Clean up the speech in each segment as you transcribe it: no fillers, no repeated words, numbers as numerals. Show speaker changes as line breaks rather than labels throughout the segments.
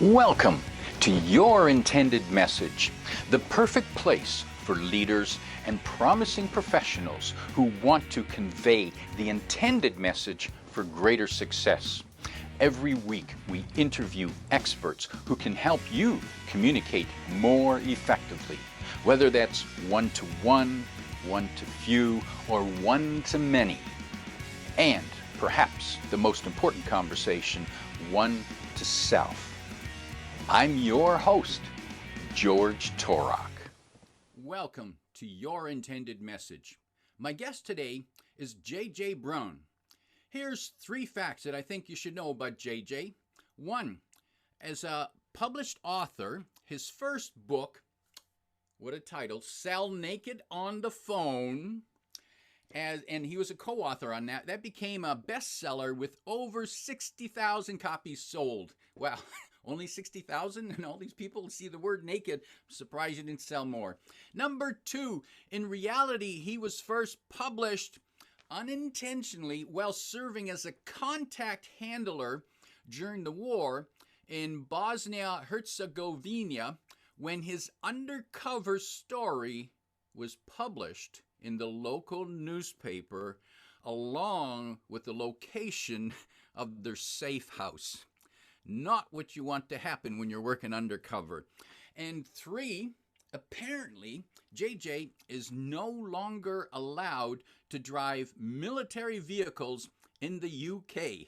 Welcome to Your Intended Message, the perfect place for leaders and promising professionals who want to convey the intended message for greater success. Every week we interview experts who can help you communicate more effectively, whether that's one-to-one, one-to-few, or one-to-many. And perhaps the most important conversation, one-to-self. I'm your host, George Torok. Welcome to Your Intended Message. My guest today is JJ Brun. Here's 3 facts that I think you should know about JJ. 1, as a published author, his first book, what a title, Sell Naked on the Phone, and he was a co-author on that. That became a bestseller with over 60,000 copies sold. Wow. Only 60,000 and all these people see the word naked. I'm surprised you didn't sell more. Number 2, in reality, he was first published unintentionally while serving as a contact handler during the war in Bosnia Herzegovina when his undercover story was published in the local newspaper along with the location of their safe house. Not what you want to happen when you're working undercover. And 3, apparently, JJ is no longer allowed to drive military vehicles in the UK.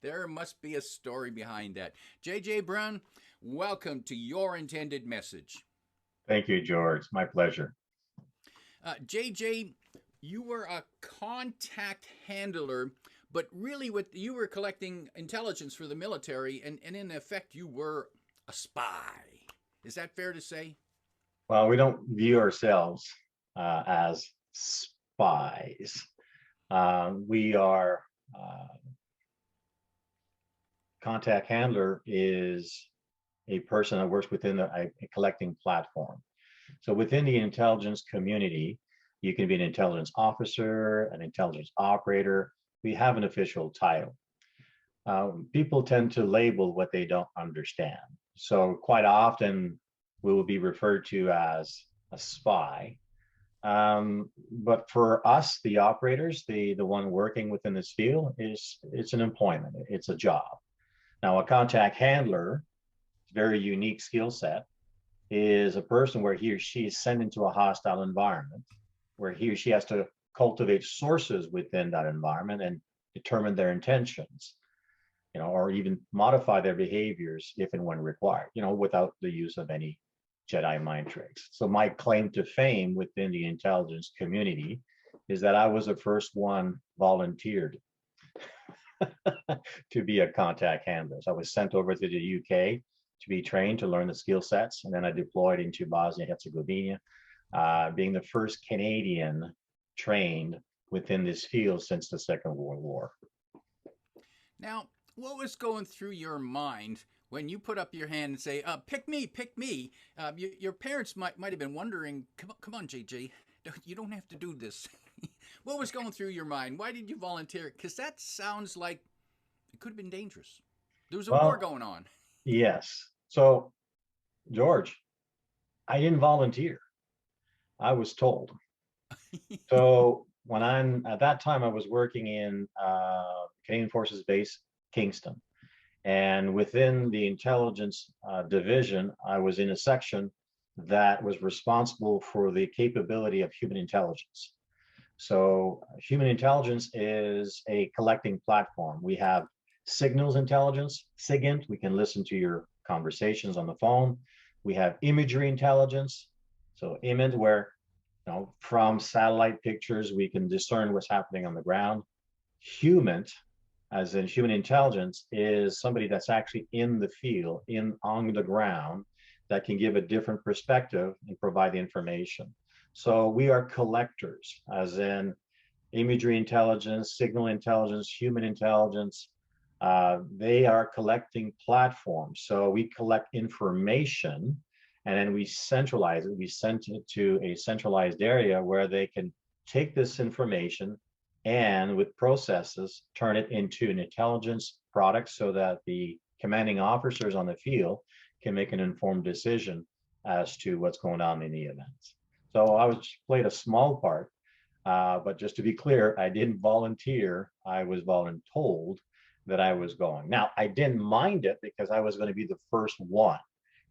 There must be a story behind that. JJ Brun, welcome to Your Intended Message.
Thank you, George. My pleasure.
JJ, you were a contact handler, but really you were collecting intelligence for the military, and in effect, you were a spy. Is that fair to say?
Well, we don't view ourselves as spies. We are contact handler is a person that works within a collecting platform. So within the intelligence community, you can be an intelligence officer, an intelligence operator. We have an official title. People tend to label what they don't understand. So quite often we will be referred to as a spy. But for us, the operators, the one working within this field, it's an employment, it's a job. Now, a contact handler, very unique skill set, is a person where he or she is sent into a hostile environment, where he or she has to cultivate sources within that environment and determine their intentions, or even modify their behaviors if and when required, without the use of any Jedi mind tricks. So my claim to fame within the intelligence community is that I was the first one volunteered to be a contact handler. So I was sent over to the UK to be trained to learn the skill sets, and then I deployed into Bosnia Herzegovina, being the first Canadian trained within this field since the Second World War.
Now, what was going through your mind when you put up your hand and say, pick me, pick me? Your parents might have been wondering, come on, JJ, you don't have to do this. What was going through your mind? Why did you volunteer? Because that sounds like it could have been dangerous. There was a war going on.
Yes. So, George, I didn't volunteer. I was told. So at that time, I was working in Canadian Forces Base, Kingston. And within the intelligence division, I was in a section that was responsible for the capability of human intelligence. So human intelligence is a collecting platform. We have signals intelligence, SIGINT. We can listen to your conversations on the phone. We have imagery intelligence. So IMINT, where from satellite pictures, we can discern what's happening on the ground. HUMANT, as in human intelligence, is somebody that's actually in the field, on the ground, that can give a different perspective and provide the information. So we are collectors, as in imagery intelligence, signal intelligence, human intelligence. They are collecting platforms. So we collect information and then we centralize it. We send it to a centralized area where they can take this information, and with processes, turn it into an intelligence product so that the commanding officers on the field can make an informed decision as to what's going on in the events. So I was played a small part, but just to be clear, I didn't volunteer. I was voluntold that I was going. Now, I didn't mind it because I was going to be the first one,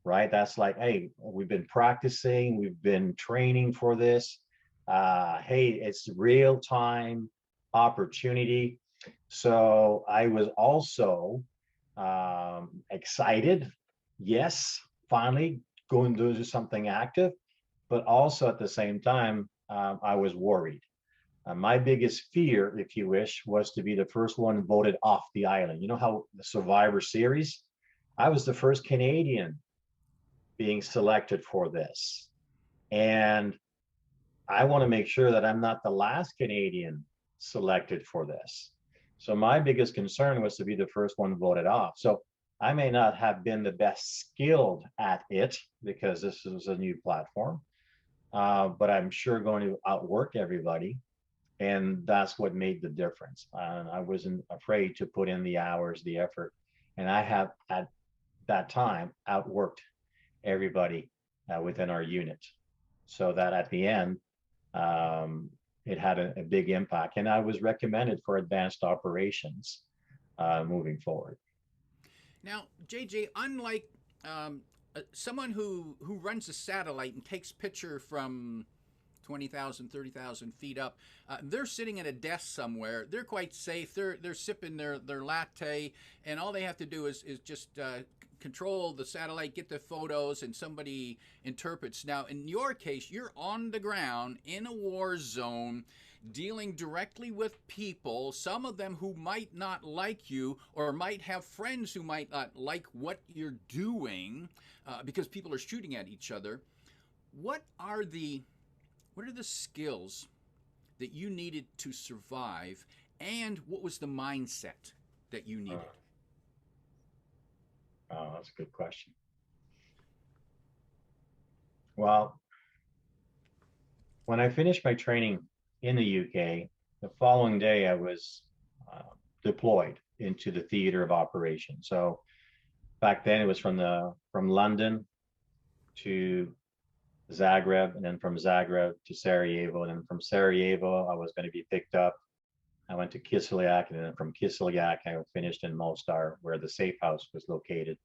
right? That's like, hey, we've been practicing, we've been training for this. Hey, it's real time opportunity. So I was also excited. Yes, finally going to do something active, but also at the same time, I was worried. My biggest fear, if you wish, was to be the first one voted off the island. You know how the Survivor Series? I was the first Canadian being selected for this. And I want to make sure that I'm not the last Canadian selected for this. So my biggest concern was to be the first one voted off. So I may not have been the best skilled at it because this is a new platform, but I'm sure going to outwork everybody. And that's what made the difference. I wasn't afraid to put in the hours, the effort. And I have at that time outworked everybody within our unit. So that at the end, it had a big impact. And I was recommended for advanced operations moving forward.
Now, JJ, unlike someone who runs a satellite and takes picture from 20,000, 30,000 feet up, they're sitting at a desk somewhere. They're quite safe. They're sipping their latte, and all they have to do is just control the satellite, get the photos, and somebody interprets. Now, in your case, you're on the ground in a war zone, dealing directly with people, some of them who might not like you or might have friends who might not like what you're doing because people are shooting at each other. What are the skills that you needed to survive, and what was the mindset that you needed?
Oh, that's a good question. Well, when I finished my training in the UK, the following day I was deployed into the theater of operations. So back then it was from London to Zagreb, and then from Zagreb to Sarajevo, and then from Sarajevo I was going to be picked up. I went to Kislyak, and then from Kislyak I finished in Mostar, where the safe house was located.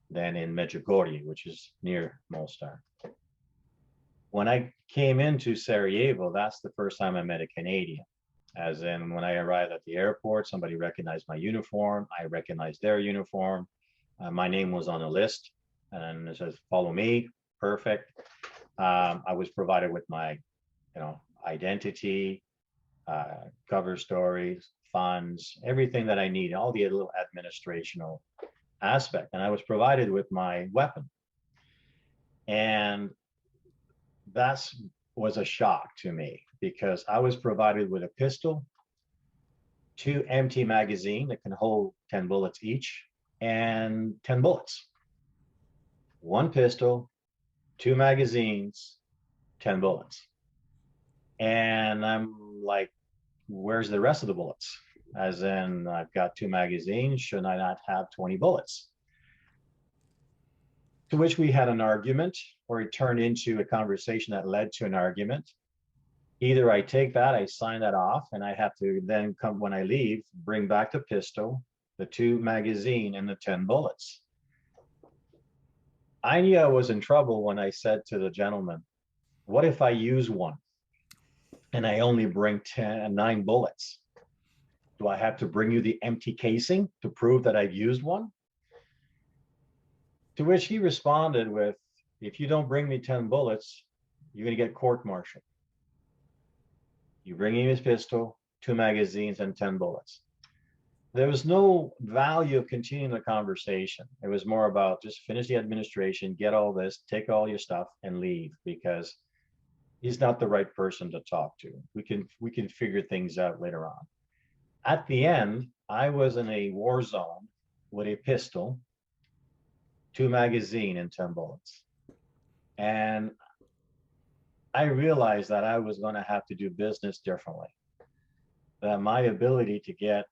Then in Medjugorje, which is near Mostar. When I came into Sarajevo, that's the first time I met a Canadian. As in, when I arrived at the airport, somebody recognized my uniform. I recognized their uniform. My name was on a list, and it says, "Follow me." Perfect. I was provided with my, identity, cover stories, funds, everything that I need, all the little administrational aspect. And I was provided with my weapon. And that was a shock to me because I was provided with a pistol, two empty magazines that can hold 10 bullets each, and 10 bullets. One pistol, two magazines, 10 bullets. And I'm like, where's the rest of the bullets? As in, I've got two magazines, should I not have 20 bullets? To which we had an argument, or it turned into a conversation that led to an argument. Either I take that, I sign that off, and I have to then come when I leave, bring back the pistol, the two magazine, and the 10 bullets. I knew I was in trouble when I said to the gentleman, what if I use one and I only bring 9 bullets? Do I have to bring you the empty casing to prove that I've used one? To which he responded with, if you don't bring me 10 bullets, you're going to get court-martialed. You bring me his pistol, 2 magazines, and 10 bullets. There was no value of continuing the conversation. It was more about just finish the administration, get all this, take all your stuff, and leave, because he's not the right person to talk to. We can figure things out later on. At the end, I was in a war zone with a pistol, 2 magazine, and 10 bullets. And I realized that I was going to have to do business differently. that my ability to get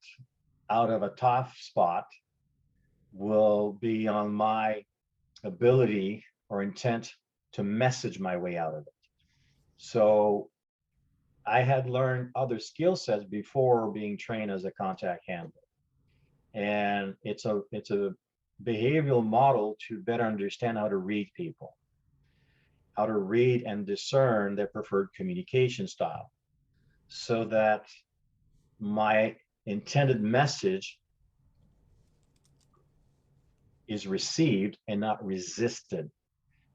out of a tough spot will be on my ability or intent to message my way out of it. So I had learned other skill sets before being trained as a contact handler. And it's a behavioral model to better understand how to read people, how to read and discern their preferred communication style, so that my intended message is received and not resisted,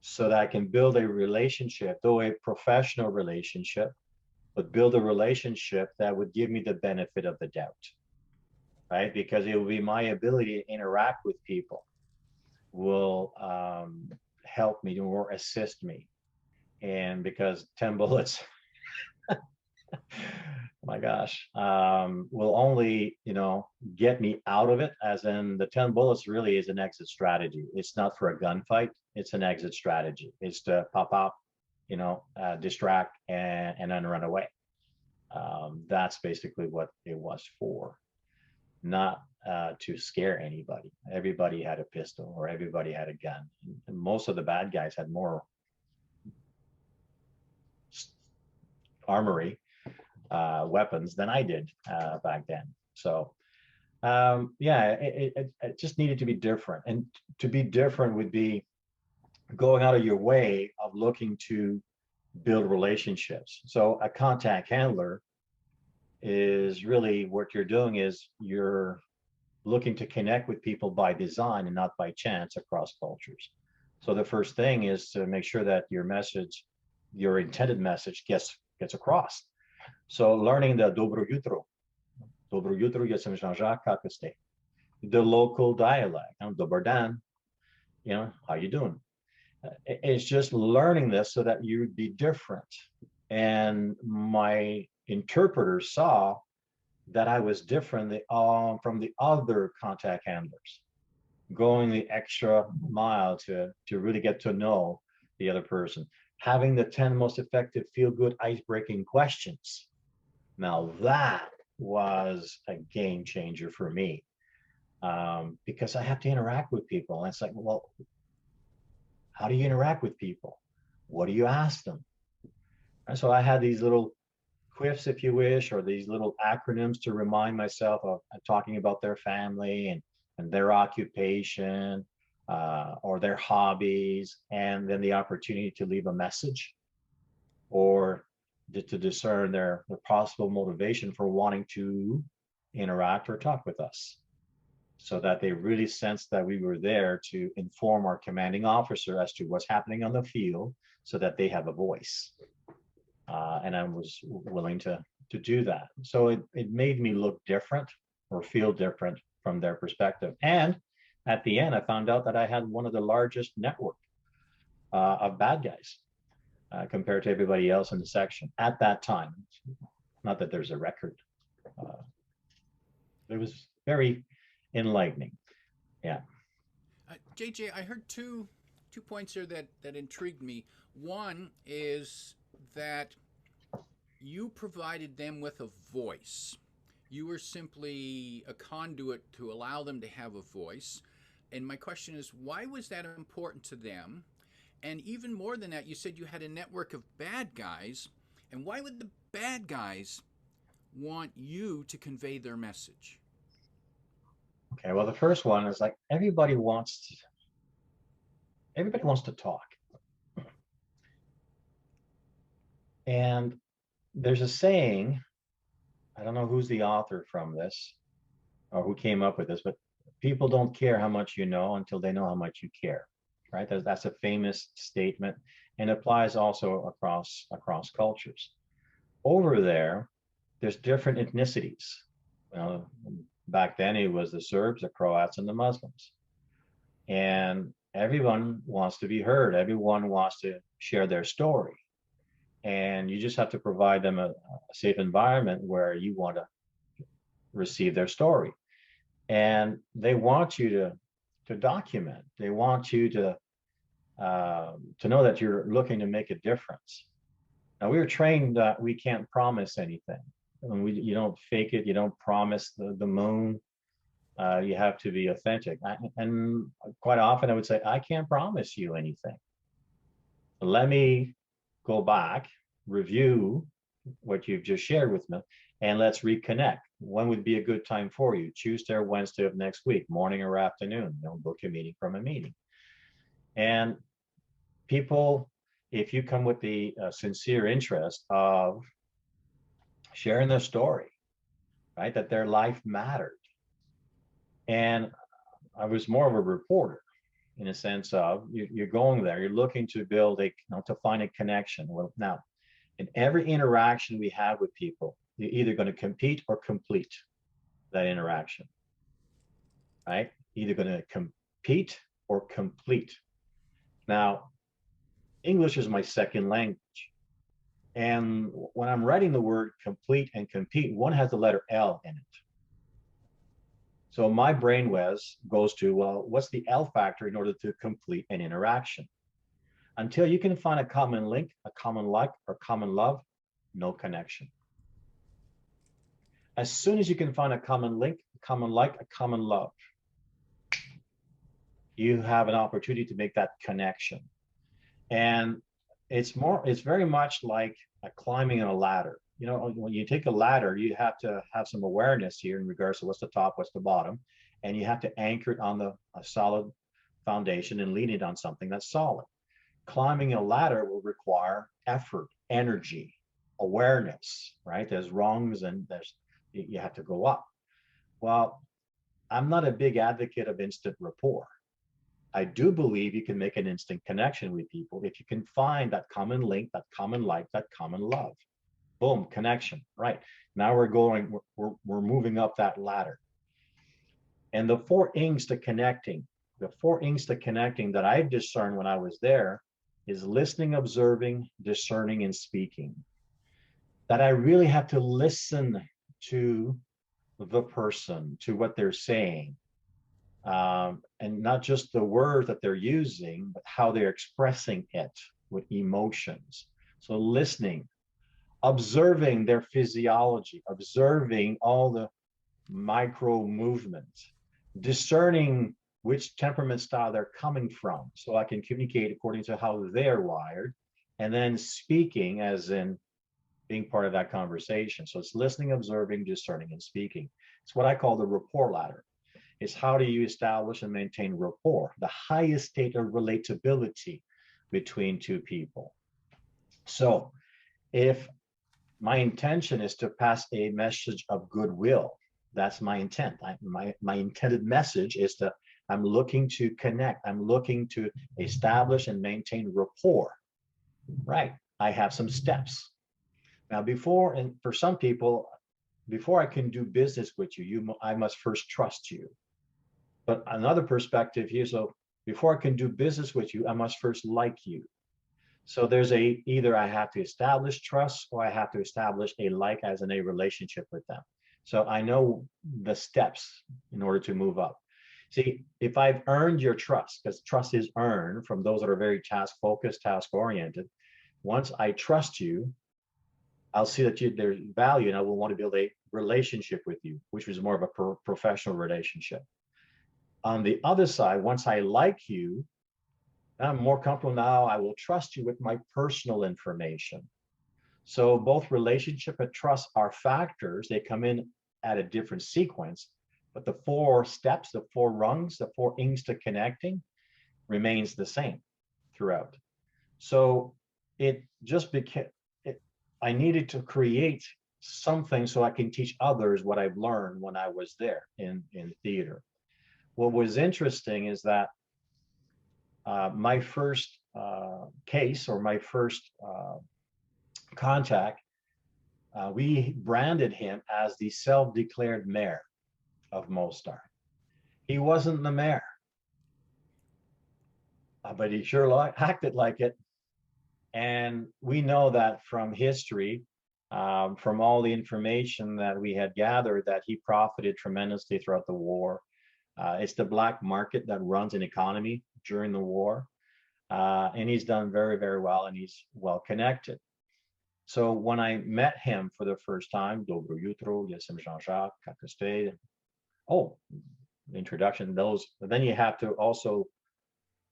so that I can build a relationship, though a professional relationship, but build a relationship that would give me the benefit of the doubt, right? Because it will be my ability to interact with people will help me or assist me. And because 10 bullets, my gosh, will only, get me out of it, as in the 10 bullets really is an exit strategy. It's not for a gunfight. It's an exit strategy. It's to pop up, distract and then run away. That's basically what it was for, not to scare anybody. Everybody had a pistol or everybody had a gun. And most of the bad guys had more armory, weapons than I did back then. So it just needed to be different. And to be different would be going out of your way of looking to build relationships. So a contact handler is really what you're doing is you're looking to connect with people by design and not by chance across cultures. So the first thing is to make sure that your message, your intended message gets across. So learning the dobro jutro, jestem Jean-Jacques, kako ste, the local dialect, dobar dan, how you doing? It's just learning this so that you'd be different. And my interpreters saw that I was different from the other contact handlers, going the extra mile to really get to know the other person, having the 10 most effective feel-good icebreaking questions. Now that was a game changer for me, because I have to interact with people. And it's like, well, how do you interact with people? What do you ask them? And so I had these little quiffs, if you wish, or these little acronyms to remind myself of talking about their family and their occupation, or their hobbies, and then the opportunity to leave a message or to discern their possible motivation for wanting to interact or talk with us, so that they really sensed that we were there to inform our commanding officer as to what's happening on the field, so that they have a voice. And I was willing to do that. So it made me look different or feel different from their perspective. And at the end, I found out that I had one of the largest network of bad guys compared to everybody else in the section at that time. Not that there's a record. It was very enlightening. Yeah.
JJ, I heard two points here that intrigued me. One is that you provided them with a voice. You were simply a conduit to allow them to have a voice. And my question is, why was that important to them? And even more than that, you said you had a network of bad guys. And why would the bad guys want you to convey their message?
Okay, well, the first one is like everybody wants to talk. And there's a saying, I don't know who's the author from this or who came up with this, but people don't care how much you know until they know how much you care, right? That's a famous statement and applies also across cultures. Over there's different ethnicities. Back then it was the Serbs, the Croats, and the Muslims. And everyone wants to be heard. Everyone wants to share their story. And you just have to provide them a safe environment where you want to receive their story. And they want you to document. They want you to know that you're looking to make a difference. Now, we were trained that we can't promise anything. You don't fake it. You don't promise the moon. You have to be authentic. And quite often I would say, I can't promise you anything. Let me go back, review what you've just shared with me, and let's reconnect. When would be a good time for you? Tuesday or Wednesday of next week, morning or afternoon. Don't book a meeting from a meeting. And people, if you come with the sincere interest of sharing their story, right, that their life mattered. And I was more of a reporter in a sense of you're going there, you're looking to build to find a connection. Well, now, in every interaction we have with people, you're either going to compete or complete that interaction, right? Either going to compete or complete. Now, English is my second language. And when I'm writing the word complete and compete, one has the letter L in it. So my brain goes to, well, what's the L factor in order to complete an interaction? Until you can find a common link, a common like, or common love, no connection. As soon as you can find a common link, a common like, a common love, you have an opportunity to make that connection. And it's very much like climbing on a ladder. You know, when you take a ladder, you have to have some awareness here in regards to what's the top, what's the bottom, and you have to anchor it on a solid foundation and lean it on something that's solid. Climbing a ladder will require effort, energy, awareness, right? There's rungs and you have to go up. Well, I'm not a big advocate of instant rapport. I do believe you can make an instant connection with people if you can find that common link, that common like, that common love. Boom, connection. Right. Now we're moving up that ladder. And the four ings to connecting that I discerned when I was there is listening, observing, discerning, and speaking. That I really have to listen to the person, to what they're saying. And not just the words that they're using, but how they're expressing it with emotions. So listening, observing their physiology, observing all the micro movements, discerning which temperament style they're coming from, so I can communicate according to how they're wired, and then speaking as in being part of that conversation. So it's listening, observing, discerning, and speaking. It's what I call the rapport ladder. It's how do you establish and maintain rapport, the highest state of relatability between two people. So if my intention is to pass a message of goodwill, that's my intent. My intended message is I'm looking to connect. I'm looking to establish and maintain rapport. Right. I have some steps. Now, for some people, before I can do business with I must first trust you. But another perspective here, so before I can do business with you, I must first like you. So there's either I have to establish trust or I have to establish a like as in a relationship with them. So I know the steps in order to move up. See, if I've earned your trust, because trust is earned from those that are very task-focused, task-oriented, once I trust you, I'll see that there's value and I will want to build a relationship with you, which is more of a professional relationship. On the other side, once I like you, I'm more comfortable now, I will trust you with my personal information. So both relationship and trust are factors. They come in at a different sequence, but the four steps, the four rungs, the four ings to connecting remains the same throughout. So it just became, I needed to create something so I can teach others what I've learned when I was there in theater. What was interesting is that my first case or my first contact, we branded him as the self-declared mayor of Mostar. He wasn't the mayor, but he sure acted like it. And we know that from history, from all the information that we had gathered, that he profited tremendously throughout the war. It's the black market that runs an economy during the war. And he's done very, very well, and he's well connected. So when I met him for the first time, Dobro jutro, jestem Jean-Jacques, как ты стоишь? Oh, introduction, those, but then you have to also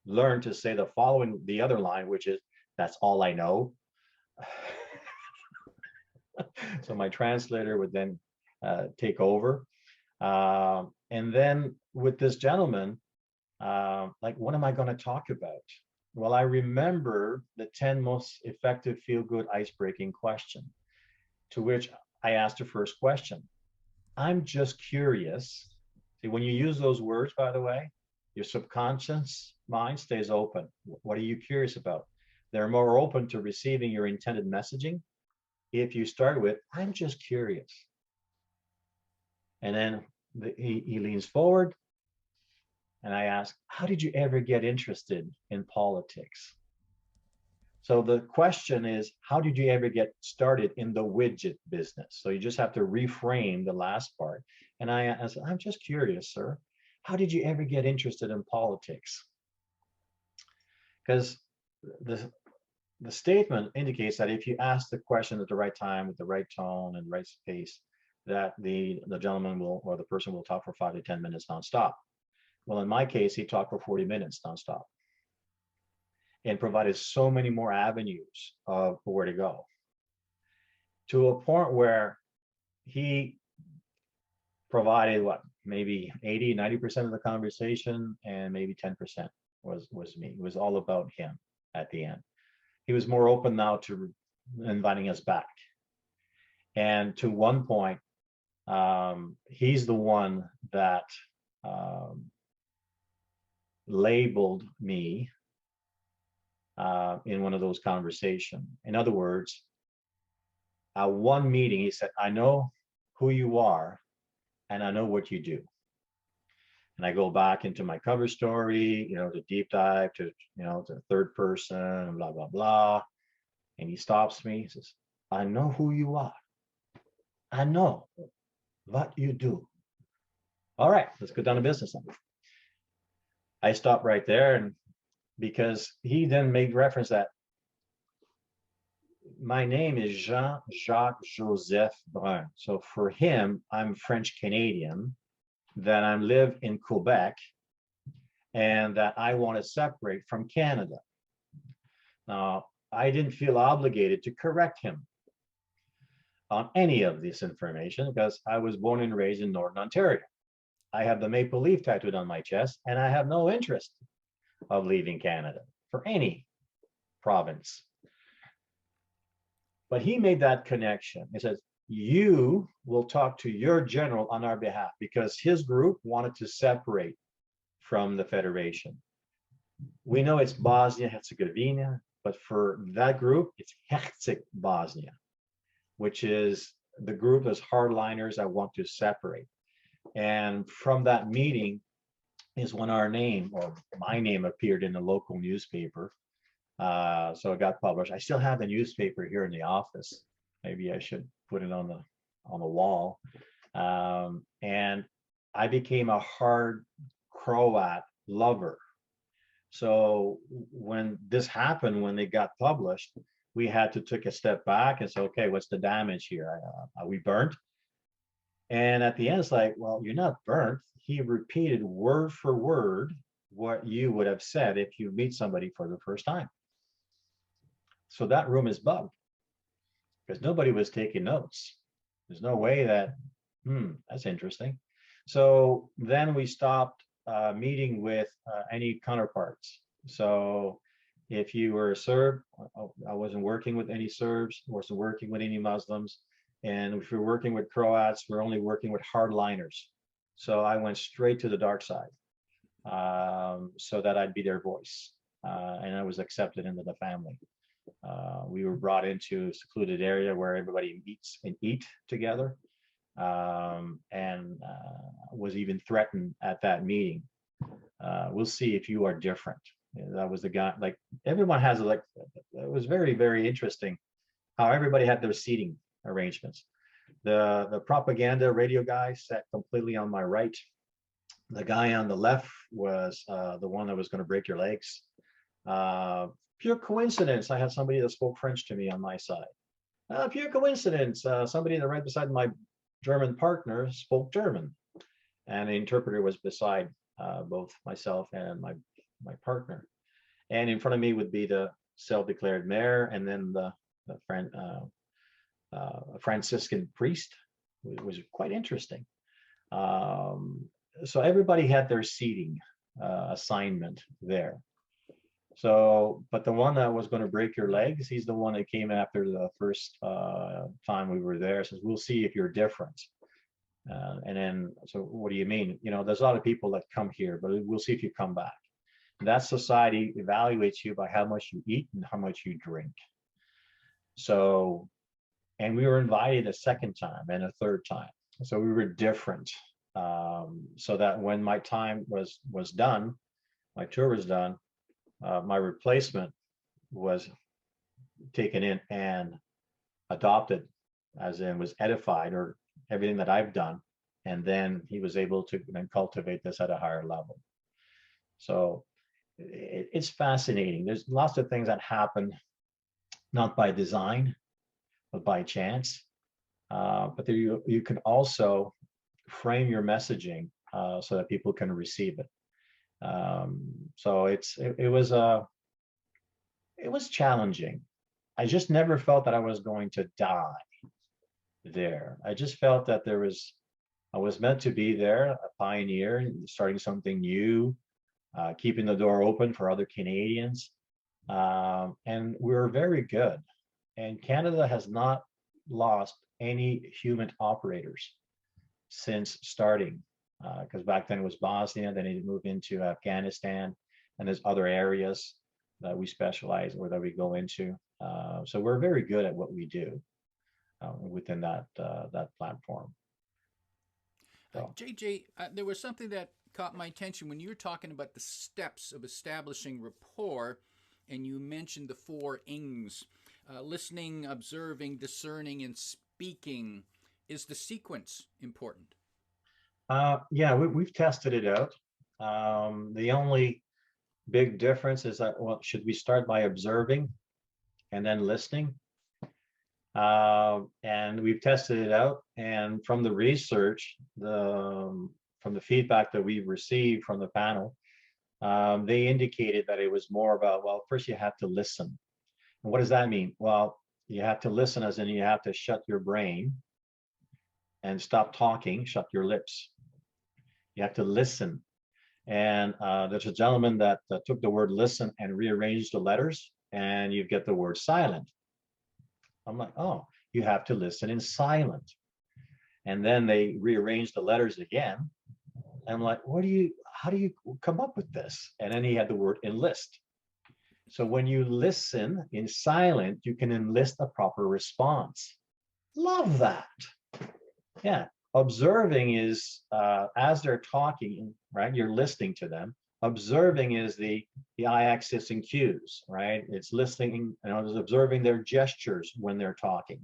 learn to say the other line, which is, that's all I know. So my translator would then take over. And then with this gentleman, like, what am I going to talk about? Well, I remember the 10 most effective feel-good ice-breaking question, to which I asked the first question. I'm just curious. See, when you use those words, by the way, your subconscious mind stays open. What are you curious about? They're more open to receiving your intended messaging if you start with, I'm just curious. And then he leans forward, and I ask, how did you ever get interested in politics? So the question is, how did you ever get started in the widget business? So you just have to reframe the last part. And I said, I'm just curious, sir. How did you ever get interested in politics? Because the statement indicates that if you ask the question at the right time, with the right tone and the right pace, that the gentleman will, or the person will talk for 5 to 10 minutes nonstop. Well, in my case, he talked for 40 minutes nonstop and provided so many more avenues of where to go, to a point where he provided what, maybe 80, 90% of the conversation, and maybe 10% was me. It was all about him at the end. He was more open now to inviting us back. And to one point, he's the one that labeled me in one of those conversations. In other words, at one meeting, he said, I know who you are and I know what you do. And I go back into my cover story, to deep dive to, to third person, blah, blah, blah. And he stops me, he says, I know who you are. I know what you do. All right, let's go down to business. I stopped right there, and because he then made reference that my name is Jean-Jacques Joseph Brun. So for him, I'm French Canadian, that I live in Quebec, and that I want to separate from Canada. Now, I didn't feel obligated to correct him on any of this information because I was born and raised in Northern Ontario. I have the maple leaf tattooed on my chest, and I have no interest of leaving Canada for any province. But he made that connection. He says, you will talk to your general on our behalf, because his group wanted to separate from the Federation. We know it's Bosnia Herzegovina, but for that group, it's Herzeg Bosnia, which is the group as hardliners that want to separate. And from that meeting is when our name, or my name, appeared in the local newspaper. So it got published. I still have the newspaper here in the office. Maybe I should put it on the wall. And I became a hard Croat lover. So when this happened, when they got published, we had to take a step back and say, okay, what's the damage here? Are we burnt? And at the end, it's like, well, you're not burnt. He repeated word for word what you would have said if you meet somebody for the first time. So that room is bugged because nobody was taking notes. There's no way that, that's interesting. So then we stopped meeting with any counterparts. So if you were a Serb, I wasn't working with any Serbs, wasn't working with any Muslims. And if you're working with Croats, we're only working with hardliners. So I went straight to the dark side so that I'd be their voice. And I was accepted into the family. We were brought into a secluded area where everybody meets and eat together, and was even threatened at that meeting. We'll see if you are different. That was the guy, like everyone has it was very, very interesting how everybody had their seating arrangements. The propaganda radio guy sat completely on my right. The guy on the left was the one that was going to break your legs. Pure coincidence, I had somebody that spoke French to me on my side. A pure coincidence. Somebody that right beside my German partner spoke German, and the interpreter was beside both myself and my partner. And in front of me would be the self-declared mayor, and then the Franciscan priest. It was quite interesting. So everybody had their seating assignment there. So, but the one that was going to break your legs, he's the one that came after the first time we were there. Says, "We'll see if you're different." And then, so what do you mean? You know, there's a lot of people that come here, but we'll see if you come back. That society evaluates you by how much you eat and how much you drink. So, and we were invited a second time and a third time. So we were different. So that when my time was done, my tour was done, my replacement was taken in and adopted, as in was edified, or everything that I've done, and then he was able to then cultivate this at a higher level. So it's fascinating. There's lots of things that happen not by design but by chance, but there you can also frame your messaging so that people can receive it. So it was challenging. I just never felt that I was going to die there. I just felt that I was meant to be there, a pioneer, starting something new, keeping the door open for other Canadians. And we were very good. And Canada has not lost any human operators since starting, because back then it was Bosnia, then it moved into Afghanistan, and there's other areas that we specialize or that we go into. So we're very good at what we do within that platform. So.
JJ, there was something that caught my attention when you were talking about the steps of establishing rapport, and you mentioned the four ings: listening, observing, discerning, and speaking. Is the sequence important?
Yeah, we've tested it out. The only big difference is that, well, should we start by observing and then listening? And we've tested it out, and from the research, from the feedback that we've received from the panel, they indicated that it was more about, well, first you have to listen. And what does that mean? Well, you have to listen as in you have to shut your brain and stop talking, shut your lips. You have to listen. And there's a gentleman that took the word listen and rearranged the letters, and you get the word silent. I'm like, oh, you have to listen in silent. And then they rearranged the letters again. And I'm like, how do you come up with this? And then he had the word enlist. So when you listen in silent, you can enlist a proper response. Love that. Yeah. Observing is as they're talking, right? You're listening to them. Observing is the I-axis and cues, right? It's listening, it's observing their gestures when they're talking.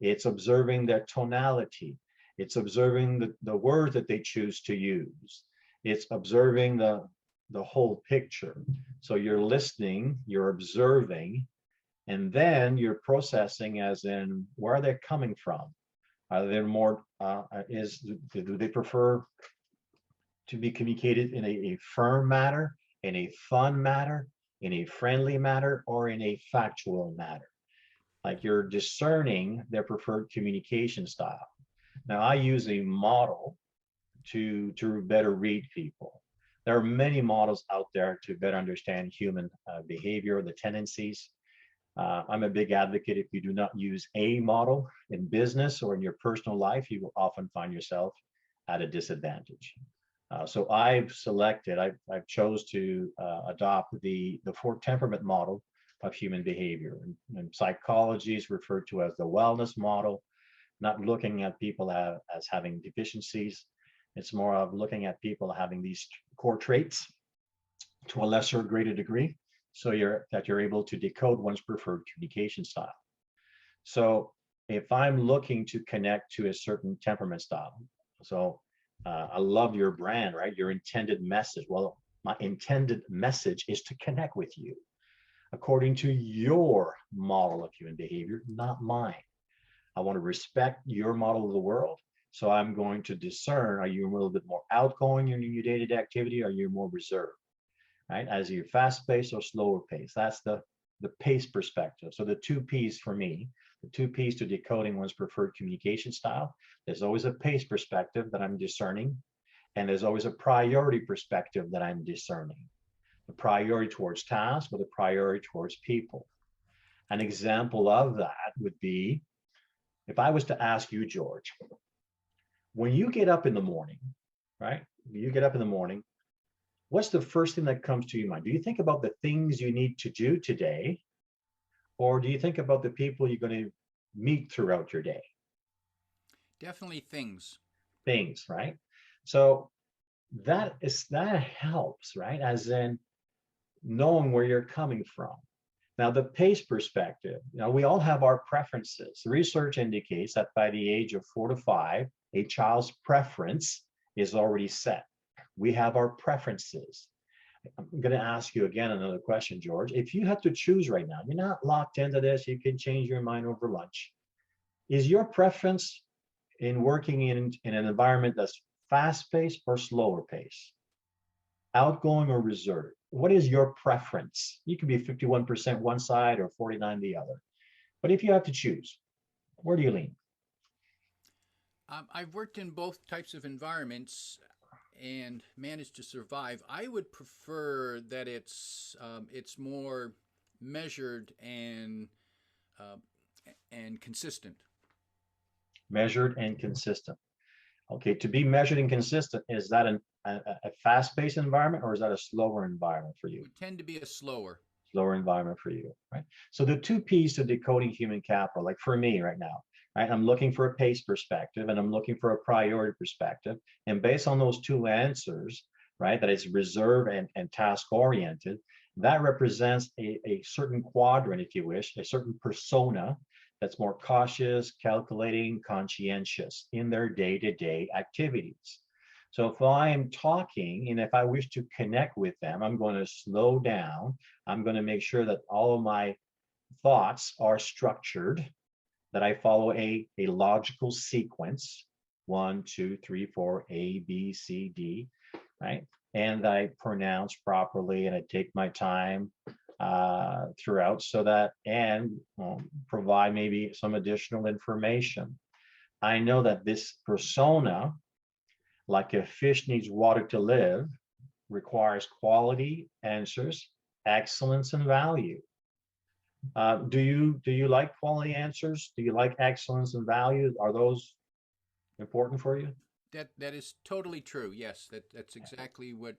It's observing their tonality. It's observing the words that they choose to use. It's observing the whole picture. So you're listening, you're observing, and then you're processing, as in, where are they coming from? Are they more, do they prefer to be communicated in a firm manner, in a fun manner, in a friendly manner, or in a factual manner? Like, you're discerning their preferred communication style. Now, I use a model to better read people. There are many models out there to better understand human behavior, the tendencies. I'm a big advocate. If you do not use a model in business or in your personal life, you will often find yourself at a disadvantage. So I've chose to adopt the four temperament model of human behavior. And psychology is referred to as the wellness model, not looking at people as having deficiencies. It's more of looking at people having these core traits to a lesser or greater degree, so you're able to decode one's preferred communication style. So if I'm looking to connect to a certain temperament style, so I love your brand, right? Your intended message. Well, my intended message is to connect with you according to your model of human behavior, not mine. I want to respect your model of the world. So I'm going to discern, are you a little bit more outgoing in your day-to-day activity? Or are you more reserved, right? As you're fast paced or slower pace. That's the pace perspective. So the two P's for me, the two P's to decoding one's preferred communication style. There's always a pace perspective that I'm discerning, and there's always a priority perspective that I'm discerning. The priority towards task or the priority towards people. An example of that would be if I was to ask you, George, when you get up in the morning, right? You get up in the morning, what's the first thing that comes to your mind? Do you think about the things you need to do today? Or do you think about the people you're going to meet throughout your day?
Definitely things.
Things, right? So that helps, right? As in knowing where you're coming from. Now, the pace perspective, we all have our preferences. Research indicates that by the age of 4 to 5, a child's preference is already set. We have our preferences. I'm going to ask you again another question, George. If you had to choose right now, you're not locked into this, you can change your mind over lunch. Is your preference in working in an environment that's fast-paced or slower pace? Outgoing or reserved? What is your preference? You can be 51% one side or 49 the other. But if you have to choose, where do you lean?
I've worked in both types of environments and managed to survive. I would prefer that it's more measured uh, and consistent.
Measured and consistent. Okay, to be measured and consistent, is that a fast-paced environment or is that a slower environment for
It
you?
would tend to be a slower.
Slower environment for you, right? So the two P's to decoding human capital, like for me right now, right? I'm looking for a pace perspective and I'm looking for a priority perspective. And based on those two answers, right, that is reserve and task oriented, that represents a certain quadrant, if you wish, a certain persona that's more cautious, calculating, conscientious in their day-to-day activities. So if I'm talking and if I wish to connect with them, I'm going to slow down. I'm going to make sure that all of my thoughts are structured, that I follow a logical sequence, 1, 2, 3, 4, A, B, C, D, right? And I pronounce properly and I take my time throughout so that, and provide maybe some additional information. I know that this persona, like a fish needs water to live, requires quality answers, excellence, and value. Do you like quality answers? Do you like excellence and value? Are those important for you?
That is totally true. Yes, that's exactly what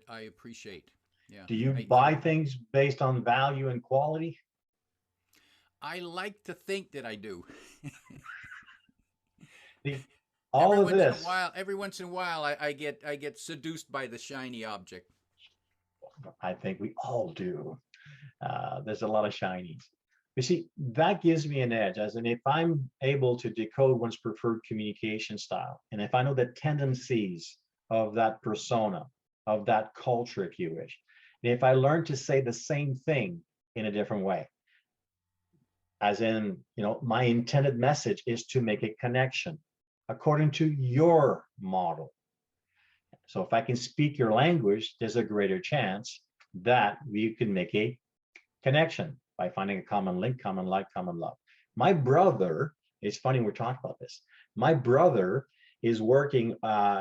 I appreciate. Yeah,
Do you
I
buy things based on value and quality?
I like to think that I do.
All of this,
Every once in a while, I get seduced by the shiny object.
I think we all do. There's a lot of shinies. You see, that gives me an edge, as in if I'm able to decode one's preferred communication style, and if I know the tendencies of that persona, of that culture, if you wish, and if I learn to say the same thing in a different way, as in, my intended message is to make a connection according to your model. So if I can speak your language, there's a greater chance that we can make a connection by finding a common link, common like, common love. My brother, it's funny we're talking about this. My brother is working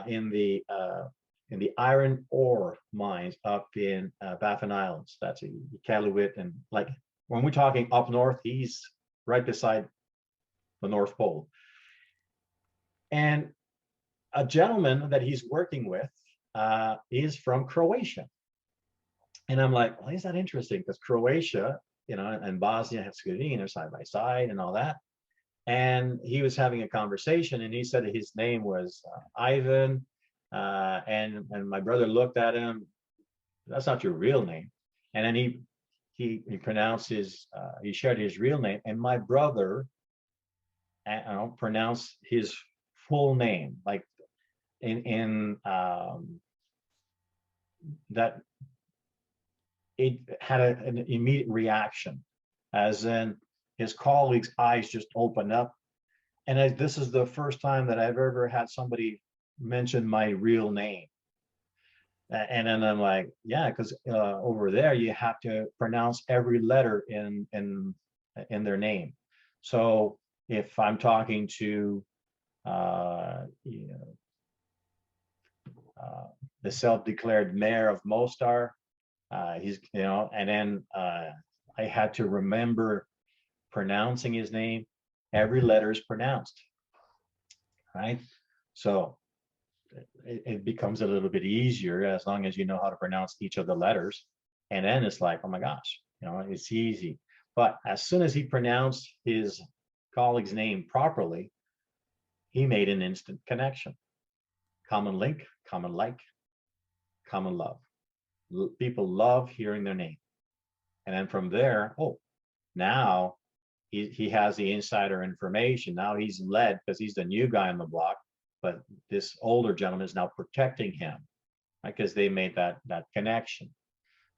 in the iron ore mines up in Baffin Islands. That's Iqaluit, and like when we're talking up north, he's right beside the North Pole. And a gentleman that he's working with is from Croatia. And I'm like, well, is that interesting? Because Croatia, and Bosnia Herzegovina are side by side and all that. And he was having a conversation and he said his name was Ivan. And my brother looked at him, that's not your real name. And then he pronounced he shared his real name. And my brother pronounced his full name, like in that it had an immediate reaction, as in his colleagues' eyes just opened up. And this is the first time that I've ever had somebody mention my real name. And then I'm like, yeah, because over there you have to pronounce every letter in their name. So if I'm talking to you know, the self-declared mayor of Mostar, he's, you know, and then I had to remember pronouncing his name. Every letter is pronounced, right? So it becomes a little bit easier as long as you know how to pronounce each of the letters. And then it's like, oh my gosh, you know, it's easy. But as soon as he pronounced his colleague's name properly, he made an instant connection. Common link, common like, common love. People love hearing their name. And then from there, oh, now he has the insider information. Now he's led because he's the new guy on the block, but this older gentleman is now protecting him because they made that connection.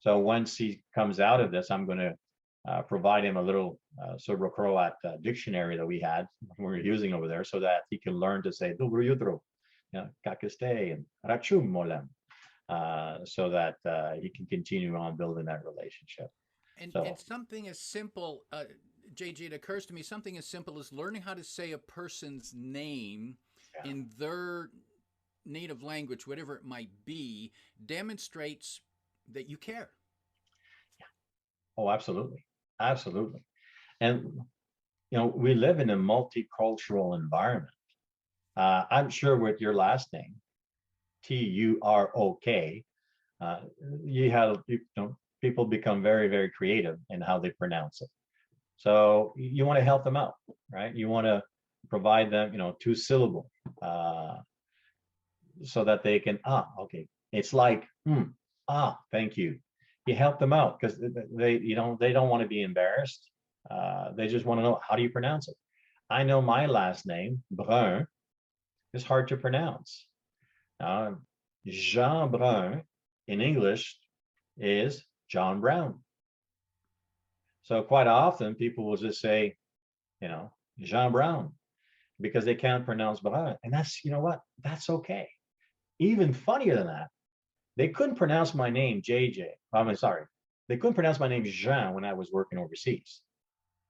So once he comes out of this, I'm going to provide him a little Serbo-Croat dictionary that we were using over there, so that he can learn to say "Dobro jutro," "Kako ste," and "Račun molem," so that he can continue on building that relationship.
And,
So,
and something as simple, JJ, it occurs to me, something as simple as learning how to say a person's name
yeah.
in their native language, whatever it might be, demonstrates that you care.
Oh, absolutely, absolutely. And you know, we live in a multicultural environment. I'm sure with your last name, Turok, you have, you know, people become very, very creative in how they pronounce it. So you want to help them out, right? You want to provide them, you know, 2-syllable, so that they can, okay. It's like, thank you. You help them out because they don't want to be embarrassed. They just want to know, how do you pronounce it? I know my last name, Brun, is hard to pronounce. Jean Brun in English is John Brown. So quite often people will just say, you know, Jean Brown, because they can't pronounce Brun. And that's, you know what? That's okay. Even funnier than that, they couldn't pronounce my name, JJ. Sorry. They couldn't pronounce my name, Jean, when I was working overseas.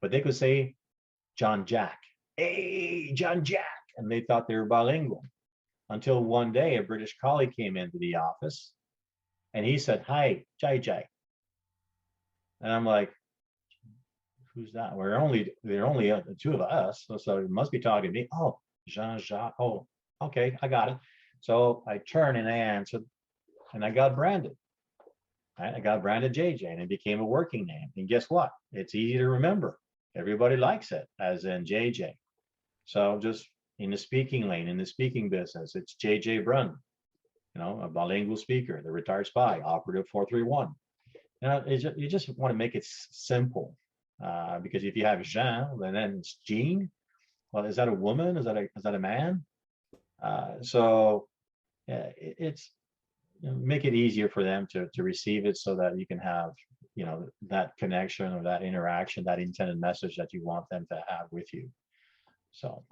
But they could say John Jack. Hey, John Jack. And they thought they were bilingual. Until one day, a British colleague came into the office and he said, "Hi, JJ." And I'm like, who's that? There are only the two of us, so it must be talking to me. Oh, Jean Jacques. Oh, okay, I got it. So I turned and I answered, and I got branded. Right? I got branded JJ, and it became a working name. And guess what? It's easy to remember. Everybody likes it, as in JJ. So just in the speaking lane, in the speaking business, it's JJ Brun, you know, a bilingual speaker, the retired spy, operative 431. You know, you just want to make it simple, because if you have Jean, then it's Jean. Well, is that a woman? Is that a man? So yeah, it's, you know, make it easier for them to receive it, so that you can have, you know, that connection or that interaction, that intended message that you want them to have with you. So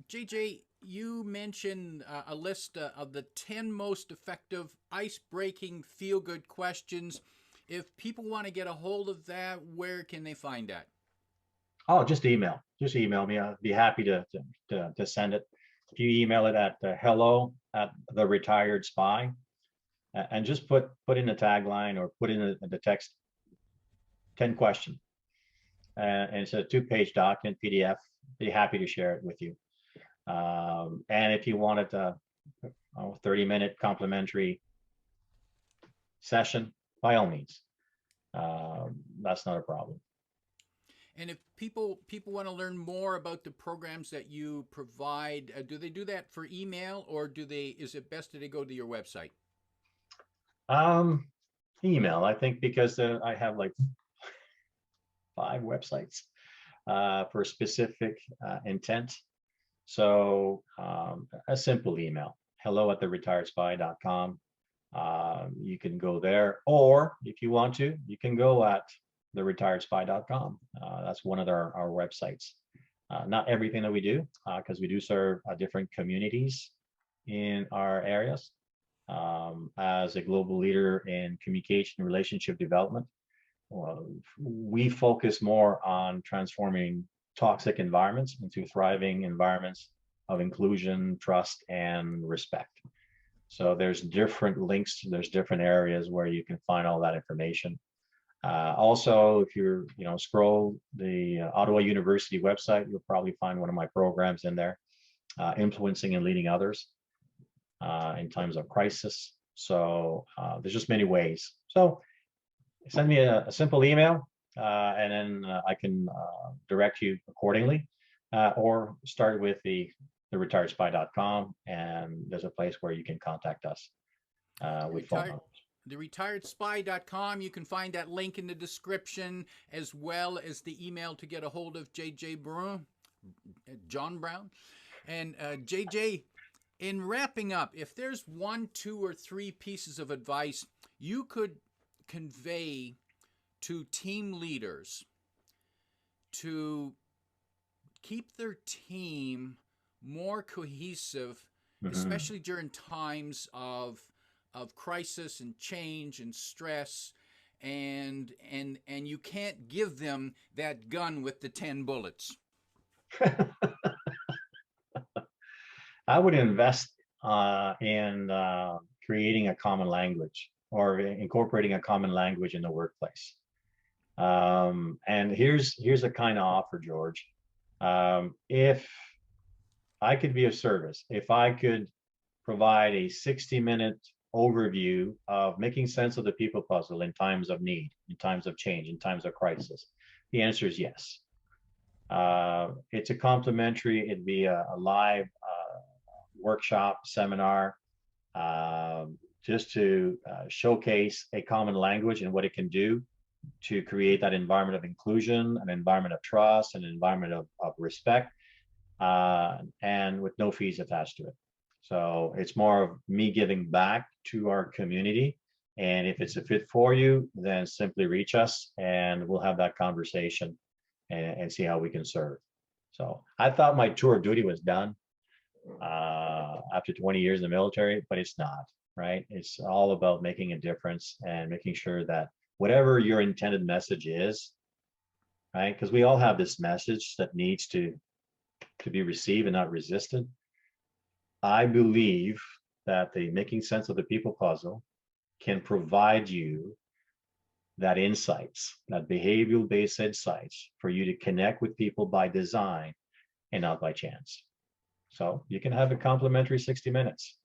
JJ, you mentioned a list of the 10 most effective ice-breaking feel-good questions. If people want to get a hold of that, where can they find that?
oh, just email me. I'll be happy to send it. If you email it at hello@theretiredspy, and just put in the tagline, or put in the text 10 question, and it's a 2-page document PDF. Be happy to share it with you. And if you wanted a 30-minute complimentary session, by all means, that's not a problem.
And if people want to learn more about the programs that you provide, do they do that for email, or is it best that they go to your website?
Email, I think, because I have like 5 websites for specific intent. So a simple email, hello@theretiredspy.com. You can go there, or if you want to, you can go at theretiredspy.com. That's one of our websites. Not everything that we do, because we do serve different communities in our areas. As a global leader in communication and relationship development, we focus more on transforming toxic environments into thriving environments of inclusion, trust, and respect. So there's different links, there's different areas where you can find all that information. Also, if you're, scroll the Ottawa University website, you'll probably find one of my programs in there, influencing and leading others in times of crisis. So there's just many ways. So send me a simple email, and then I can direct you accordingly, or start with the retiredspy.com, and there's a place where you can contact us with phone numbers.
TheRetiredSpy.com. You can find that link in the description, as well as the email to get a hold of JJ Brun, John Brown. And JJ, in wrapping up, if there's 1, 2, or 3 pieces of advice you could convey to team leaders to keep their team more cohesive, especially during times of crisis and change and stress, and you can't give them that gun with the 10 bullets.
I would invest in creating a common language, or incorporating a common language in the workplace. And here's a kind of offer, George. If I could be of service, if I could provide a 60-minute overview of making sense of the people puzzle in times of need, in times of change, in times of crisis, the answer is yes. It's a complimentary, it'd be a live workshop, seminar, just to showcase a common language and what it can do to create that environment of inclusion, an environment of trust, an environment of respect, and with no fees attached to it. So it's more of me giving back to our community. And if it's a fit for you, then simply reach us and we'll have that conversation and see how we can serve. So I thought my tour of duty was done after 20 years in the military, but it's not, right? It's all about making a difference and making sure that whatever your intended message is, right? Because we all have this message that needs to be received and not resisted. I believe that the making sense of the people puzzle can provide you that insights, that behavioral based insights for you to connect with people by design and not by chance. So you can have a complimentary 60 minutes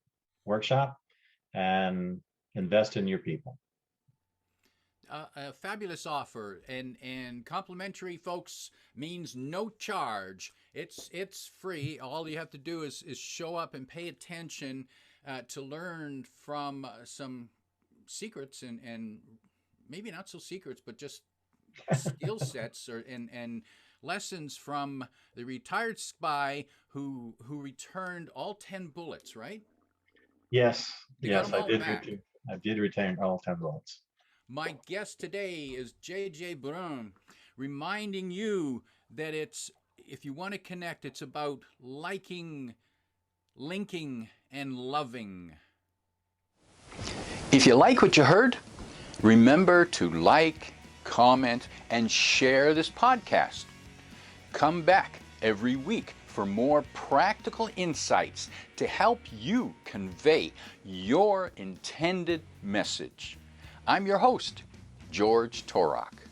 workshop and invest in your people.
A fabulous offer, and complimentary, folks, means no charge. It's free. All you have to do is show up and pay attention to learn from some secrets and maybe not so secrets, but just skill sets and lessons from the retired spy who returned all 10 bullets, right?
Yes,
Yes,
I did retain all 10 bullets.
My guest today is JJ Brun, reminding you that if you want to connect, it's about liking, linking, and loving.
If you like what you heard, remember to like, comment, and share this podcast. Come back every week for more practical insights to help you convey your intended message. I'm your host, George Torok.